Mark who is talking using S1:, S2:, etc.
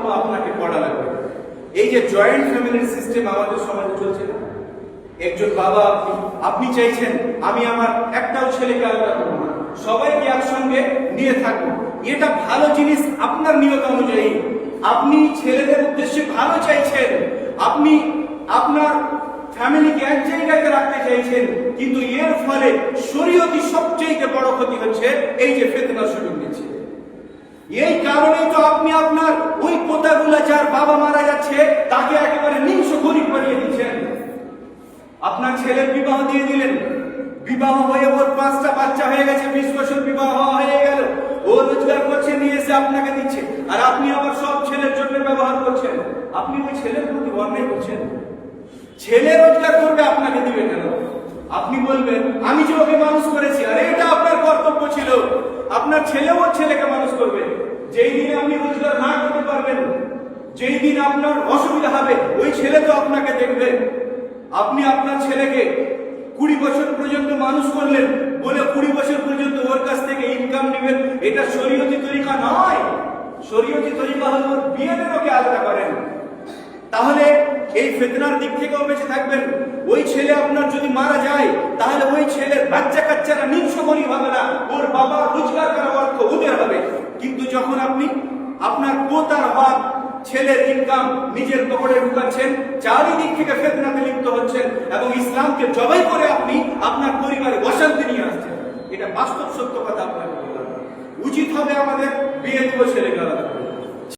S1: কর্ম আপনাকে করা লাগবে। এই যে জয়েন্ট ফ্যামিলির সিস্টেম আমাদের সমাজে চলছে না, একজন বাবা আপনি চাইছেন আমি আমার একটাও ছেলেকে আলাদা করবো না, সবাইকে একসঙ্গে নিয়ে থাকবো, এটা ভালো জিনিস আপনার নিয়ত অনুযায়ী। আপনি ছেলেদের উদ্দেশ্যে ভালো চাইছেন, আপনি আপনার ফ্যামিলিকে এক জায়গায় রাখতে চাইছেন, কিন্তু এর ফলে শরীয়তি সবচেয়ে বড় ক্ষতি হচ্ছে এই যে ফিতনার সুযোগ নিচ্ছে। এই কারণেই তো আপনি আপনার ওই পোতাগুলা যার বাবা মারা যাচ্ছে তাকে একেবারে নিঃস্ব গরিব বানিয়ে দিচ্ছেন। আপনার ছেলের বিবাহ দিয়ে দিলেন, বিবাহ হয়ে ওর 5টা বাচ্চা হয়ে গেছে, 20 বছর বিবাহ হয়ে গেল, ও রোজগার করছে নিয়ে এসে আপনাকে দিচ্ছে, আর আপনি আবার সব ছেলের জন্য ব্যবহার করছেন। আপনি ওই ছেলের প্রতি অন্যায় করছেন। ছেলে রোজগার করবে আপনাকে দিবে কেন? আপনি বলবেন আমি যে ওকে মানুষ করেছি, আর এটা আপনার কর্তব্য ছিল। আপনার ছেলে ওর ছেলেকে মানুষ করবে। যেই দিন আপনি রোজগার না করতে পারবেন, যেই দিন আপনার অসুবিধা হবে, ওই ছেলে তো আপনাকে দেখবে। আপনি আপনার ছেলেকে 20 বছর পর্যন্ত মানুষ করলেন বলে 20 বছর পর্যন্ত ওর কাছ থেকে ইনকাম নেবেন, এটা শরীয়তি তরিকা নয়। শরীয়তি তরিকা হলো বিয়ে দেন, ওকে আলাদা করেন, তাহলে এই ফিতনার দিক থেকেও বেঁচে থাকবেন। ওই ছেলে আপনার যদি মারা যায় তাহলে ওই ছেলের বাচ্চা কাচ্চারা নিঃস্ব গরিব হবে না, ওর বাবা রোজগার করা অর্থ ওদের হবে। কিন্তু যখন আপনি আপনার পোতার হক, ছেলের ইনকাম নিজের পকেটে ঢুকাচ্ছেন, চারিদিক থেকে ফিতনাতে লিপ্ত হচ্ছেন এবং ইসলামকে জবাই করে আপনি আপনার পরিবারে অশান্তি নিয়ে আসছেন, এটা বাস্তব সত্য কথা আপনাকে বললাম। উচিত হবে আমাদের বিয়ে দেবো ছেলেকে আলাদা।